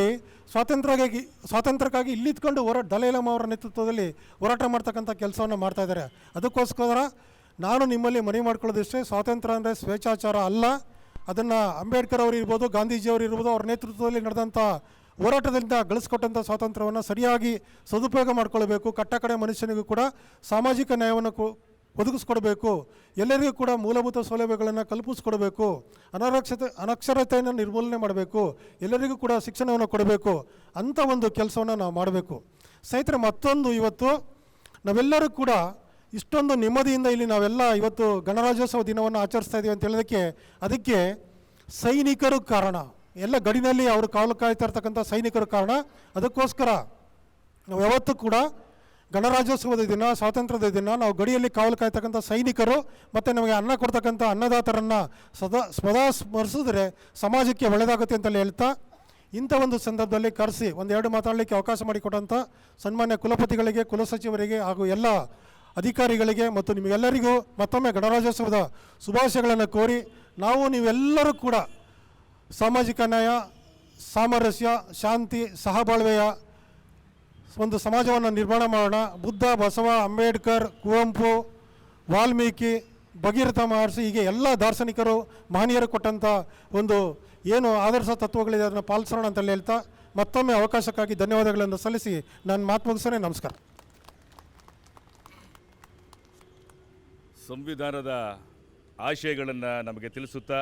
ಸ್ವಾತಂತ್ರ್ಯಕ್ಕಾಗಿ ಇಲ್ಲಿತ್ಕೊಂಡು ದಲೈ ಲಾಮಾ ಅವರ ನೇತೃತ್ವದಲ್ಲಿ ಹೋರಾಟ ಮಾಡ್ತಕ್ಕಂಥ ಕೆಲಸವನ್ನು ಮಾಡ್ತಾ ಇದ್ದಾರೆ. ಅದಕ್ಕೋಸ್ಕರ ನಾನು ನಿಮ್ಮಲ್ಲಿ ಮನವಿ ಮಾಡ್ಕೊಳ್ಳೋದಿಷ್ಟೇ, ಸ್ವಾತಂತ್ರ್ಯ ಅಂದರೆ ಸ್ವೇಚ್ಛಾಚಾರ ಅಲ್ಲ. ಅದನ್ನು ಅಂಬೇಡ್ಕರ್ ಅವರು ಇರ್ಬೋದು, ಗಾಂಧೀಜಿಯವರು ಇರ್ಬೋದು, ಅವ್ರ ನೇತೃತ್ವದಲ್ಲಿ ನಡೆದಂಥ ಹೋರಾಟದಿಂದ ಗಳಿಸ್ಕೊಟ್ಟಂಥ ಸ್ವಾತಂತ್ರ್ಯವನ್ನು ಸರಿಯಾಗಿ ಸದುಪಯೋಗ ಮಾಡಿಕೊಳ್ಬೇಕು. ಕಟ್ಟಕಡೆ ಮನುಷ್ಯನಿಗೂ ಕೂಡ ಸಾಮಾಜಿಕ ನ್ಯಾಯವನ್ನು ಒದಗಿಸ್ಕೊಡ್ಬೇಕು. ಎಲ್ಲರಿಗೂ ಕೂಡ ಮೂಲಭೂತ ಸೌಲಭ್ಯಗಳನ್ನು ಕಲ್ಪಿಸ್ಕೊಡ್ಬೇಕು. ಅನಕ್ಷರತೆಯನ್ನು ನಿರ್ಮೂಲನೆ ಮಾಡಬೇಕು. ಎಲ್ಲರಿಗೂ ಕೂಡ ಶಿಕ್ಷಣವನ್ನು ಕೊಡಬೇಕು ಅಂಥ ಒಂದು ಕೆಲಸವನ್ನು ನಾವು ಮಾಡಬೇಕು. ಸ್ನೇಹಿತರೆ, ಮತ್ತೊಂದು, ಇವತ್ತು ನಾವೆಲ್ಲರೂ ಕೂಡ ಇಷ್ಟೊಂದು ನೆಮ್ಮದಿಯಿಂದ ಇಲ್ಲಿ ನಾವೆಲ್ಲ ಇವತ್ತು ಗಣರಾಜ್ಯೋತ್ಸವ ದಿನವನ್ನು ಆಚರಿಸ್ತಾ ಇದ್ದೀವಿ ಅಂತ ಹೇಳೋದಕ್ಕೆ, ಅದಕ್ಕೆ ಸೈನಿಕರು ಕಾರಣ. ಎಲ್ಲ ಗಡಿನಲ್ಲಿ ಅವರು ಕಾವಲು ಕಾಯ್ತಾ ಇರ್ತಕ್ಕಂಥ ಸೈನಿಕರು ಕಾರಣ. ಅದಕ್ಕೋಸ್ಕರ ನಾವು ಯಾವತ್ತೂ ಕೂಡ ಗಣರಾಜ್ಯೋತ್ಸವದ ದಿನ, ಸ್ವಾತಂತ್ರ್ಯದ ದಿನ ನಾವು ಗಡಿಯಲ್ಲಿ ಕಾವಲು ಕಾಯ್ತಕ್ಕಂಥ ಸೈನಿಕರು ಮತ್ತು ನಮಗೆ ಅನ್ನ ಕೊಡ್ತಕ್ಕಂಥ ಅನ್ನದಾತರನ್ನು ಸದಾ ಸ್ಮರಿಸಿದ್ರೆ ಸಮಾಜಕ್ಕೆ ಒಳ್ಳೆಯದಾಗುತ್ತೆ ಅಂತಲೇ ಹೇಳ್ತಾ, ಇಂಥ ಒಂದು ಸಂದರ್ಭದಲ್ಲಿ ಕರೆಸಿ 1-2 ಮಾತಾಡಲಿಕ್ಕೆ ಅವಕಾಶ ಮಾಡಿಕೊಟ್ಟಂಥ ಸನ್ಮಾನ್ಯ ಕುಲಪತಿಗಳಿಗೆ, ಕುಲಸಚಿವರಿಗೆ ಹಾಗೂ ಎಲ್ಲ ಅಧಿಕಾರಿಗಳಿಗೆ ಮತ್ತು ನಿಮಗೆಲ್ಲರಿಗೂ ಮತ್ತೊಮ್ಮೆ ಗಣರಾಜ್ಯೋತ್ಸವದ ಶುಭಾಶಯಗಳನ್ನು ಕೋರಿ, ನಾವು ನೀವೆಲ್ಲರೂ ಕೂಡ ಸಾಮಾಜಿಕ ನ್ಯಾಯ, ಸಾಮರಸ್ಯ, ಶಾಂತಿ, ಸಹಬಾಳ್ವೆಯ ಒಂದು ಸಮಾಜವನ್ನು ನಿರ್ಮಾಣ ಮಾಡೋಣ. ಬುದ್ಧ, ಬಸವ, ಅಂಬೇಡ್ಕರ್, ಕುವೆಂಪು, ವಾಲ್ಮೀಕಿ, ಭಗೀರಥ ಮಹರ್ಷಿ, ಹೀಗೆ ಎಲ್ಲ ದಾರ್ಶನಿಕರು, ಮಹನೀಯರು ಕೊಟ್ಟಂಥ ಒಂದು ಏನು ಆದರ್ಶ ತತ್ವಗಳಿದೆ ಅದನ್ನು ಪಾಲಿಸೋಣ ಅಂತಲೇ ಹೇಳ್ತಾ, ಮತ್ತೊಮ್ಮೆ ಅವಕಾಶಕ್ಕಾಗಿ ಧನ್ಯವಾದಗಳನ್ನು ಸಲ್ಲಿಸಿ ನಾನು ಮಾತು ಮುಗಿಸೋಣ. ನಮಸ್ಕಾರ. ಸಂವಿಧಾನದ ಆಶಯಗಳನ್ನು ನಮಗೆ ತಿಳಿಸುತ್ತಾ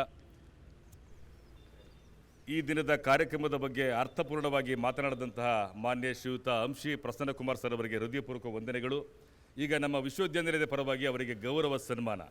ಈ ದಿನದ ಕಾರ್ಯಕ್ರಮದ ಬಗ್ಗೆ ಅರ್ಥಪೂರ್ಣವಾಗಿ ಮಾತನಾಡಿದಂತಹ ಮಾನ್ಯ ಶ್ರೀಯುತ ಅಂಶಿ ಪ್ರಸನ್ನಕುಮಾರ್ ಸರ್ ಅವರಿಗೆ ಹೃದಯಪೂರ್ವಕ ವಂದನೆಗಳು. ಈಗ ನಮ್ಮ ವಿಶ್ವವಿದ್ಯಾನಿಲಯದ ಪರವಾಗಿ ಅವರಿಗೆ ಗೌರವ ಸನ್ಮಾನ.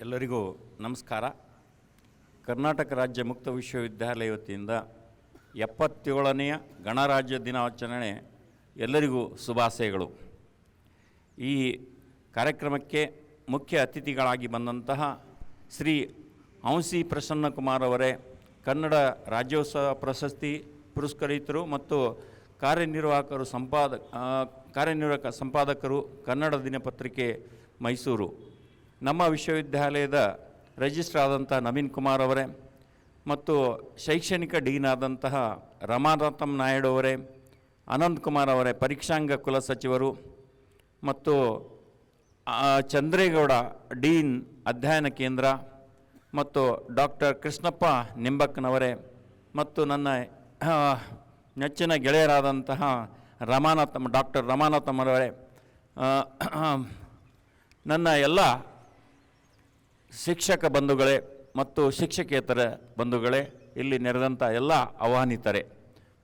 ಎಲ್ಲರಿಗೂ ನಮಸ್ಕಾರ. ಕರ್ನಾಟಕ ರಾಜ್ಯ ಮುಕ್ತ ವಿಶ್ವವಿದ್ಯಾಲಯ ವತಿಯಿಂದ 77ನೆಯ ಗಣರಾಜ್ಯ ದಿನಾಚರಣೆ ಎಲ್ಲರಿಗೂ ಶುಭಾಶಯಗಳು. ಈ ಕಾರ್ಯಕ್ರಮಕ್ಕೆ ಮುಖ್ಯ ಅತಿಥಿಗಳಾಗಿ ಬಂದಂತಹ ಶ್ರೀ ಅಂಶಿ ಪ್ರಸನ್ನಕುಮಾರ್ ಅವರೇ ಕನ್ನಡ ರಾಜ್ಯೋತ್ಸವ ಪ್ರಶಸ್ತಿ ಪುರಸ್ಕೃತರು ಮತ್ತು ಕಾರ್ಯನಿರ್ವಾಹಕ ಸಂಪಾದಕರು, ಕನ್ನಡ ದಿನಪತ್ರಿಕೆ ಮೈಸೂರು. ನಮ್ಮ ವಿಶ್ವವಿದ್ಯಾಲಯದ ರಿಜಿಸ್ಟ್ರಾರ್ ಆದಂಥ ನವೀನ್ ಕುಮಾರ್ ಅವರೇ ಮತ್ತು ಶೈಕ್ಷಣಿಕ ಡೀನ್ ಆದಂತಹ ರಮಾನಾಥಂ ನಾಯ್ಡು ಅವರೇ, ಅನಂತ್ ಕುಮಾರ್ ಅವರೇ ಪರೀಕ್ಷಾಂಗ ಕುಲಸಚಿವರು, ಮತ್ತು ಚಂದ್ರೇಗೌಡ ಡೀನ್ ಅಧ್ಯಯನ ಕೇಂದ್ರ, ಮತ್ತು ಡಾಕ್ಟರ್ ಕೃಷ್ಣಪ್ಪ ನಿಂಬಕ್ಕನವರೇ, ಮತ್ತು ನನ್ನ ನೆಚ್ಚಿನ ಗೆಳೆಯರಾದಂತಹ ಡಾಕ್ಟರ್ ರಮಾನಾಥಂ ಅವರೇ, ನನ್ನ ಎಲ್ಲ ಶಿಕ್ಷಕ ಬಂಧುಗಳೇ, ಮತ್ತು ಶಿಕ್ಷಕೇತರ ಬಂಧುಗಳೇ, ಇಲ್ಲಿ ನೆರೆದಂಥ ಎಲ್ಲ ಆಹ್ವಾನಿತರೇ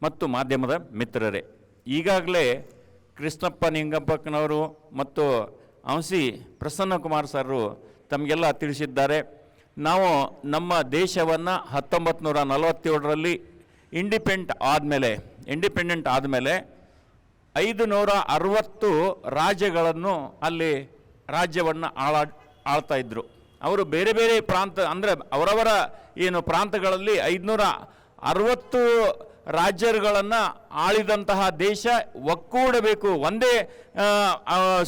ಮತ್ತು ಮಾಧ್ಯಮದ ಮಿತ್ರರೇ, ಈಗಾಗಲೇ ಕೃಷ್ಣಪ್ಪ ನಿಂಗಪ್ಪನವರು ಮತ್ತು ಅಂಶಿ ಪ್ರಸನ್ನಕುಮಾರ್ ಸರ್ರು ತಮಗೆಲ್ಲ ತಿಳಿಸಿದ್ದಾರೆ. ನಾವು ನಮ್ಮ ದೇಶವನ್ನು 1947ರಲ್ಲಿ ಇಂಡಿಪೆಂಡೆಂಟ್ ಆದಮೇಲೆ 560 ರಾಜ್ಯಗಳನ್ನು ಅಲ್ಲಿ ರಾಜ್ಯವನ್ನು ಆಳ್ತಾ ಇದ್ದರು. ಅವರು ಬೇರೆ ಬೇರೆ ಪ್ರಾಂತ ಅಂದರೆ ಅವರವರ ಏನು ಪ್ರಾಂತಗಳಲ್ಲಿ 560 ರಾಜ್ಯಗಳನ್ನು ಆಳಿದಂತಹ ದೇಶ ಒಕ್ಕೂಡಬೇಕು, ಒಂದೇ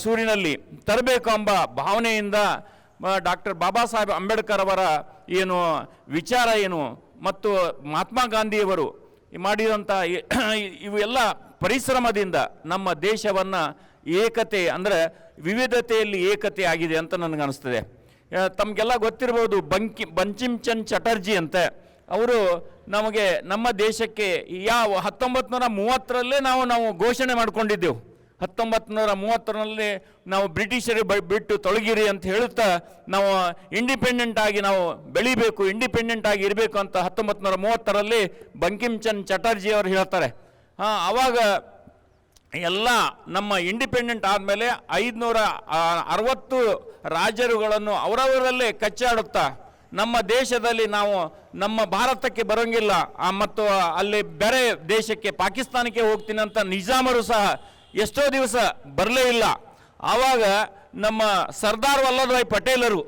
ಸೂರಿನಲ್ಲಿ ತರಬೇಕು ಎಂಬ ಭಾವನೆಯಿಂದ ಡಾಕ್ಟರ್ ಬಾಬಾ ಸಾಹೇಬ್ ಅಂಬೇಡ್ಕರ್ ಅವರ ಏನು ವಿಚಾರ ಏನು ಮತ್ತು ಮಹಾತ್ಮ ಗಾಂಧಿಯವರು ಮಾಡಿದಂಥ ಇವೆಲ್ಲ ಪರಿಶ್ರಮದಿಂದ ನಮ್ಮ ದೇಶವನ್ನು ಏಕತೆ ಅಂದರೆ ವಿವಿಧತೆಯಲ್ಲಿ ಏಕತೆ ಆಗಿದೆ ಅಂತ ನನಗನ್ನಿಸ್ತದೆ. ತಮಗೆಲ್ಲ ಗೊತ್ತಿರ್ಬೋದು, ಬಂಕಿಮ್ ಚಂದ್ ಚಟರ್ಜಿ ಅಂತ ಅವರು ನಮಗೆ ನಮ್ಮ ದೇಶಕ್ಕೆ 1930ರಲ್ಲೇ ನಾವು ಘೋಷಣೆ ಮಾಡಿಕೊಂಡಿದ್ದೆವು. 1930ರಲ್ಲಿ ನಾವು ಬ್ರಿಟಿಷರಿಗೆ ಬಿಟ್ಟು ತೊಲಗಿರಿ ಅಂತ ಹೇಳುತ್ತಾ ನಾವು ಇಂಡಿಪೆಂಡೆಂಟ್ ಆಗಿ ನಾವು ಬೆಳಿಬೇಕು, ಇಂಡಿಪೆಂಡೆಂಟ್ ಆಗಿ ಇರಬೇಕು ಅಂತ 1930ರಲ್ಲಿ ಬಂಕಿಮ್ ಚಂದ್ ಚಟರ್ಜಿ ಅವರು ಹೇಳ್ತಾರೆ. ಆವಾಗ ಎಲ್ಲ ನಮ್ಮ ಇಂಡಿಪೆಂಡೆಂಟ್ ಆದಮೇಲೆ 560 ರಾಜರುಗಳನ್ನು ಅವರವರಲ್ಲೇ ಕಚ್ಚಾಡುತ್ತಾ ನಮ್ಮ ದೇಶದಲ್ಲಿ ನಾವು ನಮ್ಮ ಭಾರತಕ್ಕೆ ಬರೋಂಗಿಲ್ಲ ಮತ್ತು ಅಲ್ಲಿ ಬೇರೆ ದೇಶಕ್ಕೆ ಪಾಕಿಸ್ತಾನಕ್ಕೆ ಹೋಗ್ತೀನಿ ಅಂತ ನಿಜಾಮರು ಸಹ ಎಷ್ಟೋ ದಿವಸ ಬರಲೇ ಇಲ್ಲ. ಆವಾಗ ನಮ್ಮ ಸರ್ದಾರ್ ವಲ್ಲಭಭಾಯಿ ಪಟೇಲರು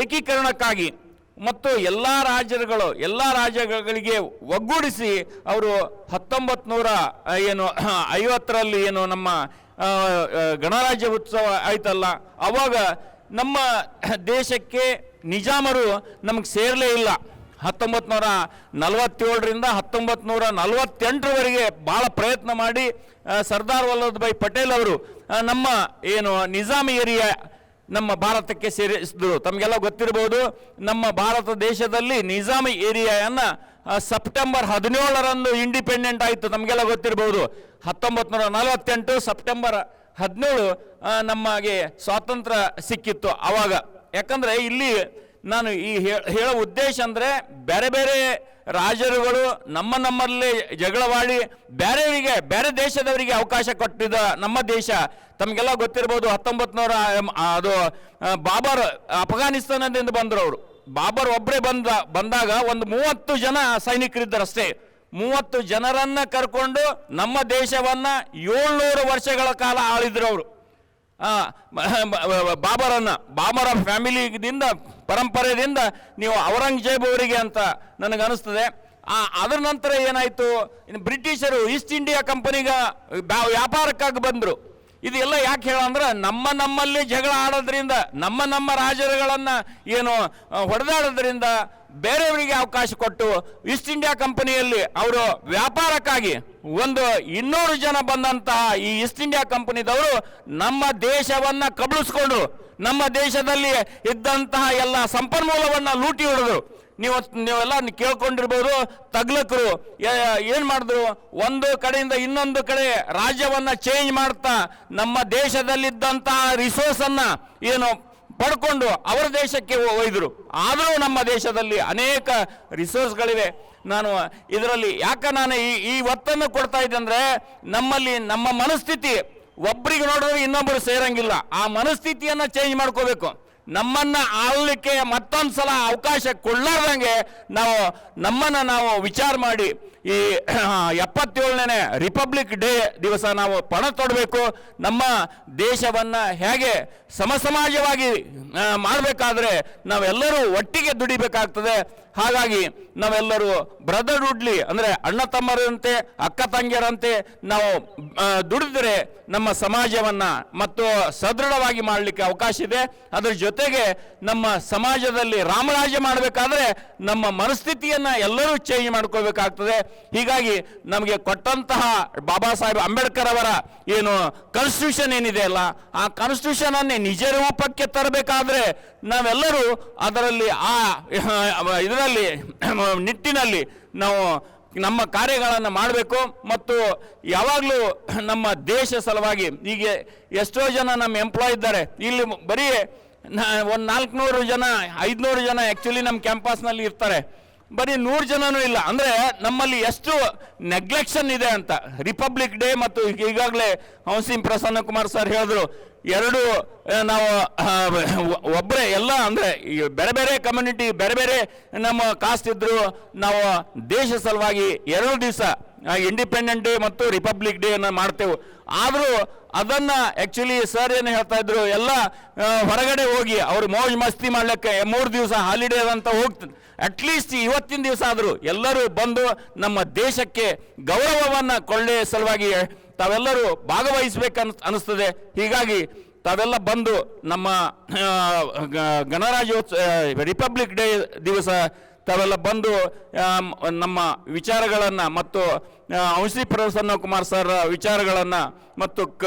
ಏಕೀಕರಣಕ್ಕಾಗಿ ಮತ್ತು ಎಲ್ಲ ರಾಜ್ಯಗಳಿಗೆ ಒಗ್ಗೂಡಿಸಿ ಅವರು 1950ರಲ್ಲಿ ಏನು ನಮ್ಮ ಗಣರಾಜ್ಯ ಉತ್ಸವ ಆಯ್ತಲ್ಲ, ಆವಾಗ ನಮ್ಮ ದೇಶಕ್ಕೆ ನಿಜಾಮರು ನಮಗೆ ಸೇರಲೇ ಇಲ್ಲ. 1947ರಿಂದ 1948ರವರೆಗೆ ಭಾಳ ಪ್ರಯತ್ನ ಮಾಡಿ ಸರ್ದಾರ್ ವಲ್ಲಭಭಾಯಿ ಪಟೇಲ್ ಅವರು ನಮ್ಮ ಏನು ನಿಜಾಮ್ ಏರಿಯಾ ನಮ್ಮ ಭಾರತಕ್ಕೆ ಸೇರಿಸಿದ್ರು. ತಮಗೆಲ್ಲ ಗೊತ್ತಿರ್ಬೋದು, ನಮ್ಮ ಭಾರತ ದೇಶದಲ್ಲಿ ನಿಜಾಮ್ ಏರಿಯಾಯನ್ನು ಸೆಪ್ಟೆಂಬರ್ 17ರಂದು ಇಂಡಿಪೆಂಡೆಂಟ್ ಆಯಿತು. ತಮಗೆಲ್ಲ ಗೊತ್ತಿರ್ಬೋದು, 1948 ಸೆಪ್ಟೆಂಬರ್ 17 ನಮಗೆ ಸ್ವಾತಂತ್ರ್ಯ ಸಿಕ್ಕಿತ್ತು ಆವಾಗ. ಯಾಕಂದರೆ ಇಲ್ಲಿ ನಾನು ಈ ಹೇಳೋ ಉದ್ದೇಶ ಅಂದರೆ ಬೇರೆ ಬೇರೆ ರಾಜರುಗಳು ನಮ್ಮಲ್ಲೇ ಜಗಳವಾಡಿ ಬೇರೆ ದೇಶದವರಿಗೆ ಅವಕಾಶ ಕೊಟ್ಟಿದ್ದ ನಮ್ಮ ದೇಶ. ತಮಗೆಲ್ಲ ಗೊತ್ತಿರ್ಬೋದು, 1900 ಬಾಬರ್ ಅಫ್ಘಾನಿಸ್ತಾನದಿಂದ ಬಂದರು. ಅವರು ಬಾಬರ್ ಒಬ್ಬರೇ ಬಂದಾಗ ಒಂದು 30 ಜನ ಸೈನಿಕರಿದ್ದರಷ್ಟೇ. 30 ಜನರನ್ನು ಕರ್ಕೊಂಡು ನಮ್ಮ ದೇಶವನ್ನು 700 ವರ್ಷಗಳ ಕಾಲ ಆಳಿದ್ರು ಅವರು. ಬಾಬರ ಫ್ಯಾಮಿಲಿದಿಂದ ಪರಂಪರೆಯಿಂದ ನೀವು ಔರಂಗಜೇಬ್ ಅವರಿಗೆ ಅಂತ ನನಗನ್ನಿಸ್ತದೆ. ಅದರ ನಂತರ ಏನಾಯಿತು, ಬ್ರಿಟಿಷರು ಈಸ್ಟ್ ಇಂಡಿಯಾ ಕಂಪನಿಗೆ ವ್ಯಾಪಾರಕ್ಕಾಗಿ ಬಂದರು. ಇದು ಎಲ್ಲ ಯಾಕೆ ಹೇಳಂದ್ರೆ ನಮ್ಮಲ್ಲಿ ಜಗಳ ಆಡೋದ್ರಿಂದ ನಮ್ಮ ರಾಜರುಗಳನ್ನು ಏನು ಹೊಡೆದಾಡೋದ್ರಿಂದ ಬೇರೆಯವರಿಗೆ ಅವಕಾಶ ಕೊಟ್ಟು ಈಸ್ಟ್ ಇಂಡಿಯಾ ಕಂಪನಿಯಲ್ಲಿ ಅವರು ವ್ಯಾಪಾರಕ್ಕಾಗಿ 200 ಜನ ಬಂದಂತಹ ಈ ಈಸ್ಟ್ ಇಂಡಿಯಾ ಕಂಪನಿದವರು ನಮ್ಮ ದೇಶವನ್ನು ಕಬಳಿಸ್ಕೊಂಡ್ರು. ನಮ್ಮ ದೇಶದಲ್ಲಿ ಇದ್ದಂತಹ ಎಲ್ಲ ಸಂಪನ್ಮೂಲವನ್ನು ಲೂಟಿ ಹೊಡೆದ್ರು. ನೀವೆಲ್ಲ ಕೇಳ್ಕೊಂಡಿರ್ಬೋದು, ತಗ್ಲಕರು ಏನು ಮಾಡಿದ್ರು, ಒಂದು ಕಡೆಯಿಂದ ಇನ್ನೊಂದು ಕಡೆ ರಾಜ್ಯವನ್ನು ಚೇಂಜ್ ಮಾಡ್ತಾ ನಮ್ಮ ದೇಶದಲ್ಲಿದ್ದಂತಹ ರಿಸೋರ್ಸನ್ನು ಏನು ಪಡ್ಕೊಂಡು ಅವರ ದೇಶಕ್ಕೆ ಒಯ್ದರು. ಆದರೂ ನಮ್ಮ ದೇಶದಲ್ಲಿ ಅನೇಕ ರಿಸೋರ್ಸ್ಗಳಿವೆ. ನಾನು ಇದರಲ್ಲಿ ಯಾಕೆ ನಾನು ಈ ಒತ್ತನ್ನು ಕೊಡ್ತಾ ಇದ್ದೆ ಅಂದರೆ, ನಮ್ಮಲ್ಲಿ ನಮ್ಮ ಮನಸ್ಥಿತಿ ಒಬ್ಬರಿಗೆ ನೋಡಿದ್ರೆ ಇನ್ನೊಬ್ಬರು ಸೇರಂಗಿಲ್ಲ. ಆ ಮನಸ್ಥಿತಿಯನ್ನು ಚೇಂಜ್ ಮಾಡ್ಕೋಬೇಕು. ನಮ್ಮನ್ನು ಆಳಲಿಕ್ಕೆ ಮತ್ತೊಂದು ಸಲ ಅವಕಾಶ ಕೊಡಲಾರ್ದಂಗೆ ನಾವು ವಿಚಾರ ಮಾಡಿ ಈ 77ನೇ ರಿಪಬ್ಲಿಕ್ ಡೇ ದಿವಸ ನಾವು ಪಣ ತೊಡಬೇಕು. ನಮ್ಮ ದೇಶವನ್ನು ಹೇಗೆ ಸಮಸಮಾಜವಾಗಿ ಮಾಡಬೇಕಾದ್ರೆ ನಾವೆಲ್ಲರೂ ಒಟ್ಟಿಗೆ ದುಡಿಬೇಕಾಗ್ತದೆ. ಹಾಗಾಗಿ ನಾವೆಲ್ಲರೂ ಬ್ರದರ್ಹುಡ್ಲಿ ಅಂದರೆ ಅಣ್ಣ ತಮ್ಮರಂತೆ ಅಕ್ಕ ತಂಗಿಯರಂತೆ ನಾವು ದುಡಿದರೆ ನಮ್ಮ ಸಮಾಜವನ್ನು ಮತ್ತು ಸದೃಢವಾಗಿ ಮಾಡಲಿಕ್ಕೆ ಅವಕಾಶ ಇದೆ. ಅದರ ಜೊತೆಗೆ ನಮ್ಮ ಸಮಾಜದಲ್ಲಿ ರಾಮರಾಜ್ಯ ಮಾಡಬೇಕಾದ್ರೆ ನಮ್ಮ ಮನಸ್ಥಿತಿಯನ್ನು ಎಲ್ಲರೂ ಚೇಂಜ್ ಮಾಡ್ಕೋಬೇಕಾಗ್ತದೆ. ಹೀಗಾಗಿ ನಮಗೆ ಕೊಟ್ಟಂತಹ ಬಾಬಾ ಸಾಹೇಬ್ ಅಂಬೇಡ್ಕರ್ ಅವರ ಏನು ಕಾನ್ಸ್ಟಿಟ್ಯೂಷನ್ ಏನಿದೆ ಅಲ್ಲ, ಆ ಕಾನ್ಸ್ಟಿಟ್ಯೂಷನನ್ನೇ ನಿಜ ರೂಪಕ್ಕೆ ತರಬೇಕಾದ್ರೆ ನಾವೆಲ್ಲರೂ ಅದರಲ್ಲಿ ಇದರಲ್ಲಿ ನಿಟ್ಟಿನಲ್ಲಿ ನಾವು ನಮ್ಮ ಕಾರ್ಯಗಳನ್ನು ಮಾಡಬೇಕು. ಮತ್ತು ಯಾವಾಗಲೂ ನಮ್ಮ ದೇಶ ಸಲುವಾಗಿ ಈಗ ಎಷ್ಟೋ ಜನ ನಮ್ಮ ಎಂಪ್ಲಾಯ್ ಇದ್ದಾರೆ. ಇಲ್ಲಿ ಬರೀ ಒಂದು 400 ಜನ 500 ಜನ ಆ್ಯಕ್ಚುಲಿ ನಮ್ಮ ಕ್ಯಾಂಪಸ್ನಲ್ಲಿ ಇರ್ತಾರೆ, ಬರೀ 100 ಜನನೂ ಇಲ್ಲ. ಅಂದರೆ ನಮ್ಮಲ್ಲಿ ಎಷ್ಟು ನೆಗ್ಲೆಕ್ಷನ್ ಇದೆ ಅಂತ. ರಿಪಬ್ಲಿಕ್ ಡೇ ಮತ್ತು ಈಗಾಗಲೇ ಹೌಸಿಂಗ್ ಪ್ರಸನ್ನ ಕುಮಾರ್ ಸರ್ ಹೇಳಿದ್ರು, ಎರಡು ನಾವು ಒಬ್ಬರೇ ಎಲ್ಲ ಅಂದರೆ ಬೇರೆ ಬೇರೆ ಕಮ್ಯುನಿಟಿ ಬೇರೆ ಬೇರೆ ನಮ್ಮ ಕಾಸ್ಟ್ ಇದ್ದರು, ನಾವು ದೇಶ ಸಲುವಾಗಿ 2 ದಿವಸ ಇಂಡಿಪೆಂಡೆಂಟ್ ಡೇ ಮತ್ತು ರಿಪಬ್ಲಿಕ್ ಡೇ ಅನ್ನು ಮಾಡ್ತೇವೆ. ಆದರೂ ಅದನ್ನು ಆ್ಯಕ್ಚುಲಿ ಸರ್ ಏನು ಹೇಳ್ತಾ ಇದ್ರು, ಎಲ್ಲ ಹೊರಗಡೆ ಹೋಗಿ ಅವರು ಮೌಜ್ ಮಸ್ತಿ ಮಾಡಲಿಕ್ಕೆ 3 ದಿವಸ ಹಾಲಿಡೇ ಅಂತ ಹೋಗ್ತಾರೆ. ಅಟ್ಲೀಸ್ಟ್ ಇವತ್ತಿನ ದಿವಸ ಆದರೂ ಎಲ್ಲರೂ ಬಂದು ನಮ್ಮ ದೇಶಕ್ಕೆ ಗೌರವವನ್ನು ಕೊಳ್ಳೆ ಸಲುವಾಗಿ ತಾವೆಲ್ಲರೂ ಭಾಗವಹಿಸಬೇಕನ್ನಿಸ್ತದೆ. ಹೀಗಾಗಿ ತಾವೆಲ್ಲ ಬಂದು ನಮ್ಮ ಗಣರಾಜ್ಯೋತ್ಸವ ರಿಪಬ್ಲಿಕ್ ಡೇ ದಿವಸ ತಾವೆಲ್ಲ ಬಂದು ನಮ್ಮ ವಿಚಾರಗಳನ್ನು ಮತ್ತು ಔಷಧಿ ಪ್ರಸನ್ನ ಕುಮಾರ್ ಸರ್ ವಿಚಾರಗಳನ್ನು ಮತ್ತು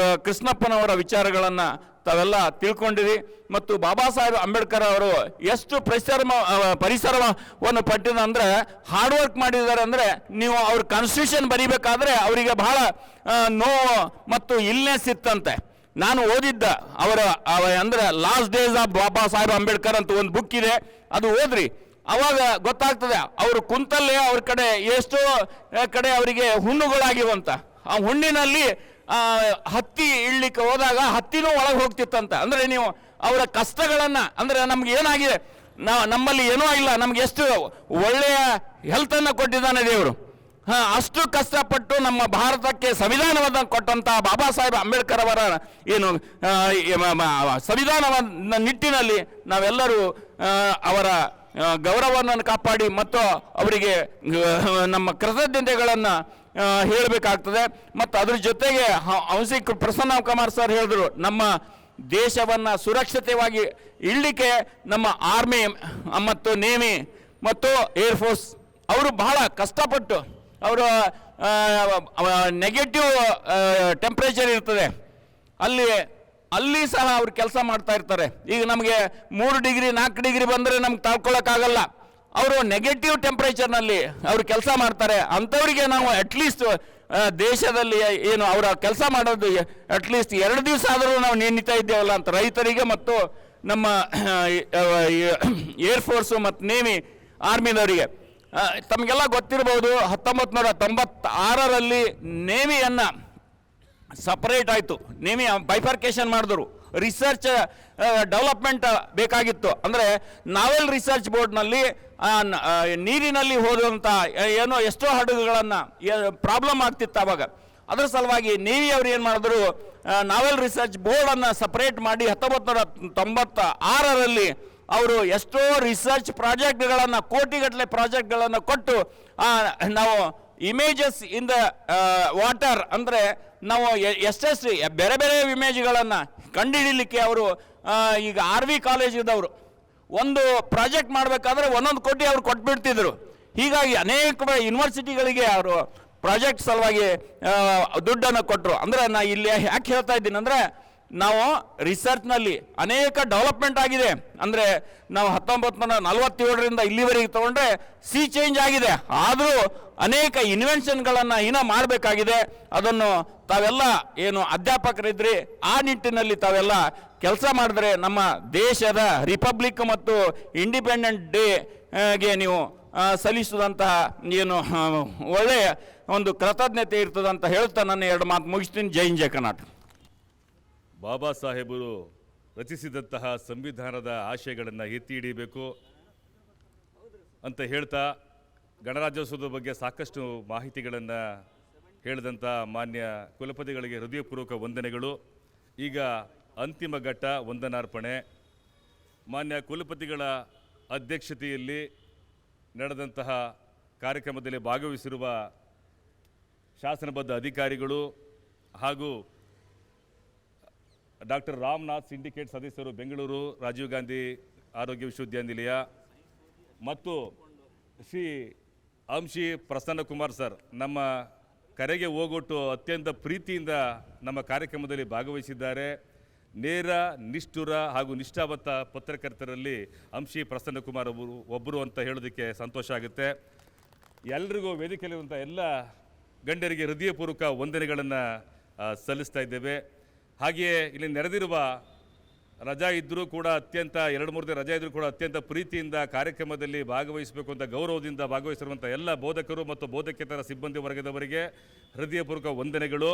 ಕೃಷ್ಣಪ್ಪನವರ ವಿಚಾರಗಳನ್ನು ತಾವೆಲ್ಲ ತಿಳ್ಕೊಂಡಿರಿ. ಮತ್ತು ಬಾಬಾ ಸಾಹೇಬ್ ಅಂಬೇಡ್ಕರ್ ಅವರು ಎಷ್ಟು ಪರಿಸರವನ್ನು ಪಟ್ಟಿದ ಅಂದರೆ ಹಾರ್ಡ್ ವರ್ಕ್ ಮಾಡಿದ್ದಾರೆ. ಅಂದರೆ ನೀವು ಅವ್ರ ಕಾನ್ಸ್ಟಿಟ್ಯೂಷನ್ ಬರೀಬೇಕಾದ್ರೆ ಅವರಿಗೆ ಬಹಳ ನೋವು ಮತ್ತು ಇಲ್ನೆಸ್ ಇತ್ತಂತೆ. ನಾನು ಓದಿದ್ದ ಅವರ ಅಂದರೆ last days of Baba Saheb Ambedkar ಅಂತ ಒಂದು ಬುಕ್ ಇದೆ, ಅದು ಓದ್ರಿ. ಅವಾಗ ಗೊತ್ತಾಗ್ತದೆ ಅವರು ಕುಂತಲ್ಲೇ ಅವ್ರ ಕಡೆ ಎಷ್ಟೋ ಕಡೆ ಅವರಿಗೆ ಹುಣ್ಣುಗಳಾಗಿವಂತ. ಆ ಹುಣ್ಣಿನಲ್ಲಿ ಹತ್ತಿ ಇಳ್ಲಿಕ್ಕೆ ಹೋದಾಗ ಹತ್ತಿನೂ ಒಳಗೆ ಹೋಗ್ತಿತ್ತಂತ. ಅಂದರೆ ನೀವು ಅವರ ಕಷ್ಟಗಳನ್ನು, ಅಂದರೆ ನಮ್ಗೆ ಏನಾಗಿದೆ, ನಮ್ಮಲ್ಲಿ ಏನೂ ಇಲ್ಲ, ನಮ್ಗೆ ಎಷ್ಟು ಒಳ್ಳೆಯ ಹೆಲ್ತನ್ನು ಕೊಟ್ಟಿದ್ದಾನೆ ದೇವರು. ಅಷ್ಟು ಕಷ್ಟಪಟ್ಟು ನಮ್ಮ ಭಾರತಕ್ಕೆ ಸಂವಿಧಾನವನ್ನು ಕೊಟ್ಟಂಥ ಬಾಬಾ ಸಾಹೇಬ್ ಅಂಬೇಡ್ಕರ್ ಅವರ ಏನು ಸಂವಿಧಾನದ ನಿಟ್ಟಿನಲ್ಲಿ ನಾವೆಲ್ಲರೂ ಅವರ ಗೌರವವನ್ನು ಕಾಪಾಡಿ ಮತ್ತು ಅವರಿಗೆ ನಮ್ಮ ಕೃತಜ್ಞತೆಗಳನ್ನು ಹೇಳಬೇಕಾಗ್ತದೆ. ಮತ್ತು ಅದ್ರ ಜೊತೆಗೆ ಔಷಧಿ ಪ್ರಸನ್ನ ಕುಮಾರ್ ಸರ್ ಹೇಳಿದ್ರು, ನಮ್ಮ ದೇಶವನ್ನು ಸುರಕ್ಷಿತವಾಗಿ ಇಡಲಿಕ್ಕೆ ನಮ್ಮ ಆರ್ಮಿ ಮತ್ತು ನೇವಿ ಮತ್ತು ಏರ್ಫೋರ್ಸ್ ಅವರು ಬಹಳ ಕಷ್ಟಪಟ್ಟು ಅವರು ನೆಗೆಟಿವ್ ಟೆಂಪ್ರೇಚರ್ ಇರ್ತದೆ ಅಲ್ಲಿ ಸಹ ಅವ್ರು ಕೆಲಸ ಮಾಡ್ತಾ ಇರ್ತಾರೆ. ಈಗ ನಮಗೆ 3 ಡಿಗ್ರಿ 4 ಡಿಗ್ರಿ ಬಂದರೆ ನಮ್ಗೆ ತಾಳ್ಕೊಳ್ಳೋಕ್ಕಾಗಲ್ಲ. ಅವರು ನೆಗೆಟಿವ್ ಟೆಂಪ್ರೇಚರ್ನಲ್ಲಿ ಅವರು ಕೆಲಸ ಮಾಡ್ತಾರೆ. ಅಂಥವರಿಗೆ ನಾವು ಅಟ್ಲೀಸ್ಟ್ ದೇಶದಲ್ಲಿ ಏನು ಅವರ ಕೆಲಸ ಮಾಡೋದು ಅಟ್ಲೀಸ್ಟ್ 2 ದಿವಸ ಆದರೂ ನಾವು ನೇಮಿತಾ ಇದ್ದೇವಲ್ಲ ಅಂತ ರೈತರಿಗೆ ಮತ್ತು ನಮ್ಮ ಏರ್ಫೋರ್ಸು ಮತ್ತು ನೇವಿ ಆರ್ಮಿದವರಿಗೆ. ತಮಗೆಲ್ಲ ಗೊತ್ತಿರ್ಬೋದು, 1996ರಲ್ಲಿ ನೇವಿಯನ್ನು ಸಪರೇಟ್ ಆಯಿತು. ನೇವಿ ಬೈಫರ್ಕೇಶನ್ ಮಾಡಿದ್ರು. ರಿಸರ್ಚ್ ಡೆವಲಪ್ಮೆಂಟ್ ಬೇಕಾಗಿತ್ತು. ಅಂದರೆ ನಾವೆಲ್ ರಿಸರ್ಚ್ ಬೋರ್ಡ್ನಲ್ಲಿ ನೀರಿನಲ್ಲಿ ಹೋದಂಥ ಏನೋ ಎಷ್ಟೋ ಹಡಗುಗಳನ್ನು ಪ್ರಾಬ್ಲಮ್ ಆಗ್ತಿತ್ತು ಆವಾಗ. ಅದರ ಸಲುವಾಗಿ ನೇವಿಯವರು ಏನು ಮಾಡಿದ್ರು, ನಾವೆಲ್ ರಿಸರ್ಚ್ ಬೋರ್ಡನ್ನು ಸಪರೇಟ್ ಮಾಡಿ 1996ರಲ್ಲಿ ಅವರು ಎಷ್ಟೋ ರಿಸರ್ಚ್ ಪ್ರಾಜೆಕ್ಟ್ಗಳನ್ನು ಕೋಟಿಗಟ್ಟಲೆ ಪ್ರಾಜೆಕ್ಟ್ಗಳನ್ನು ಕೊಟ್ಟು ನಾವು ಇಮೇಜಸ್ ಇನ್ ದ ವಾಟರ್, ಅಂದರೆ ನಾವು ಎಷ್ಟೆಷ್ಟು ಬೇರೆ ಬೇರೆ ಇಮೇಜ್ಗಳನ್ನು ಕಂಡುಹಿಡಲಿಕ್ಕೆ ಅವರು ಈಗ RV ಕಾಲೇಜಿದವರು ಒಂದು ಪ್ರಾಜೆಕ್ಟ್ ಮಾಡಬೇಕಾದ್ರೆ 1 ಕೋಟಿ ಅವ್ರು ಕೊಟ್ಬಿಡ್ತಿದ್ರು. ಹೀಗಾಗಿ ಅನೇಕ ಯೂನಿವರ್ಸಿಟಿಗಳಿಗೆ ಅವರು ಪ್ರಾಜೆಕ್ಟ್ ಸಲುವಾಗಿ ದುಡ್ಡನ್ನು ಕೊಟ್ಟರು. ಅಂದರೆ ನಾ ಇಲ್ಲಿ ಯಾಕೆ ಹೇಳ್ತಾ ಇದ್ದೀನಿ ಅಂದರೆ, ನಾವು ರಿಸರ್ಚ್ನಲ್ಲಿ ಅನೇಕ ಡೆವಲಪ್ಮೆಂಟ್ ಆಗಿದೆ. ಅಂದರೆ ನಾವು 1947ರಿಂದ ಇಲ್ಲಿವರೆಗೆ ತೊಗೊಂಡ್ರೆ ಚೇಂಜ್ ಆಗಿದೆ. ಆದರೂ ಅನೇಕ ಇನ್ವೆನ್ಷನ್ಗಳನ್ನು ಇನ್ನೂ ಮಾಡಬೇಕಾಗಿದೆ. ಅದನ್ನು ತಾವೆಲ್ಲ ಏನು ಅಧ್ಯಾಪಕರಿದ್ರಿ ಆ ನಿಟ್ಟಿನಲ್ಲಿ ತಾವೆಲ್ಲ ಕೆಲಸ ಮಾಡಿದ್ರೆ ನಮ್ಮ ದೇಶದ ರಿಪಬ್ಲಿಕ್ ಮತ್ತು ಇಂಡಿಪೆಂಡೆಂಟ್ ಡೇಗೆ ನೀವು ಸಲ್ಲಿಸುವಂತಹ ಏನು ಒಳ್ಳೆಯ ಒಂದು ಕೃತಜ್ಞತೆ ಇರ್ತದೆ ಅಂತ ಹೇಳ್ತಾ ನನ್ನ 2 ಮಾತು ಮುಗಿಸ್ತೀನಿ. ಜೈ ಹಿಂದ್, ಜೈ ಕರ್ನಾಟಕ. ಬಾಬಾ ಸಾಹೇಬರು ರಚಿಸಿದಂತಹ ಸಂವಿಧಾನದ ಆಶಯಗಳನ್ನು ಎತ್ತಿ ಹಿಡಿಯಬೇಕು ಅಂತ ಹೇಳ್ತಾ, ಗಣರಾಜ್ಯೋತ್ಸವದ ಬಗ್ಗೆ ಸಾಕಷ್ಟು ಮಾಹಿತಿಗಳನ್ನು ಹೇಳಿದಂಥ ಮಾನ್ಯ ಕುಲಪತಿಗಳಿಗೆ ಹೃದಯಪೂರ್ವಕ ವಂದನೆಗಳು. ಈಗ ಅಂತಿಮ ಘಟ್ಟ ವಂದನಾರ್ಪಣೆ. ಮಾನ್ಯ ಕುಲಪತಿಗಳ ಅಧ್ಯಕ್ಷತೆಯಲ್ಲಿ ನಡೆದಂತಹ ಕಾರ್ಯಕ್ರಮದಲ್ಲಿ ಭಾಗವಹಿಸಿರುವ ಶಾಸನಬದ್ಧ ಅಧಿಕಾರಿಗಳು ಹಾಗೂ ಡಾಕ್ಟರ್ ರಾಮನಾಥ್ ಸಿಂಡಿಕೇಟ್ ಸದಸ್ಯರು ಬೆಂಗಳೂರು ರಾಜೀವ್ ಗಾಂಧಿ ಆರೋಗ್ಯ ವಿಶ್ವವಿದ್ಯಾನಿಲಯ ಮತ್ತು ಶ್ರೀ ಅಂಶಿ ಪ್ರಸನ್ನ ಕುಮಾರ್ ಸರ್ ನಮ್ಮ ಕರೆಗೆ ಹೋಗೊಟ್ಟು ಅತ್ಯಂತ ಪ್ರೀತಿಯಿಂದ ನಮ್ಮ ಕಾರ್ಯಕ್ರಮದಲ್ಲಿ ಭಾಗವಹಿಸಿದ್ದಾರೆ. ನೇರ, ನಿಷ್ಠುರ ಹಾಗೂ ನಿಷ್ಠಾವಂತ ಪತ್ರಕರ್ತರಲ್ಲಿ ಅಂಶಿ ಪ್ರಸನ್ನ ಕುಮಾರ್ ಒಬ್ಬರು ಅಂತ ಹೇಳೋದಕ್ಕೆ ಸಂತೋಷ ಆಗುತ್ತೆ. ಎಲ್ರಿಗೂ ವೇದಿಕೆಯಲ್ಲಿರುವಂಥ ಎಲ್ಲ ಗಣ್ಯರಿಗೆ ಹೃದಯಪೂರ್ವಕ ವಂದನೆಗಳನ್ನು ಸಲ್ಲಿಸ್ತಾ ಇದ್ದೇವೆ. ಹಾಗೆಯೇ ಇಲ್ಲಿ ನೆರೆದಿರುವ ರಜಾ ಇದ್ದರೂ ಕೂಡ ಅತ್ಯಂತ 2-3 ದಿನ ರಜಾ ಇದ್ದರೂ ಕೂಡ ಅತ್ಯಂತ ಪ್ರೀತಿಯಿಂದ ಕಾರ್ಯಕ್ರಮದಲ್ಲಿ ಭಾಗವಹಿಸಬೇಕು ಅಂತ ಗೌರವದಿಂದ ಭಾಗವಹಿಸಿರುವಂಥ ಎಲ್ಲ ಬೋಧಕರು ಮತ್ತು ಬೋಧಕೇತರ ಸಿಬ್ಬಂದಿ ವರ್ಗದವರಿಗೆ ಹೃದಯಪೂರ್ವಕ ವಂದನೆಗಳು.